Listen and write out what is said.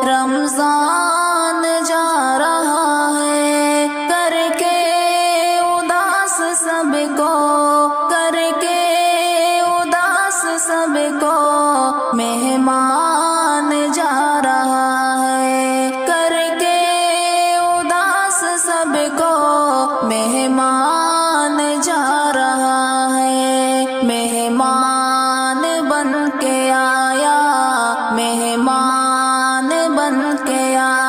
رمضان جا رہا ہے کر کے اداس سب کو، کر کے اداس سب کو، مہمان جا رہا ہے کر کے اداس سب کو، مہمان جا رہا ہے، مہمان بن کے آیا، مہمان بن کے آیا۔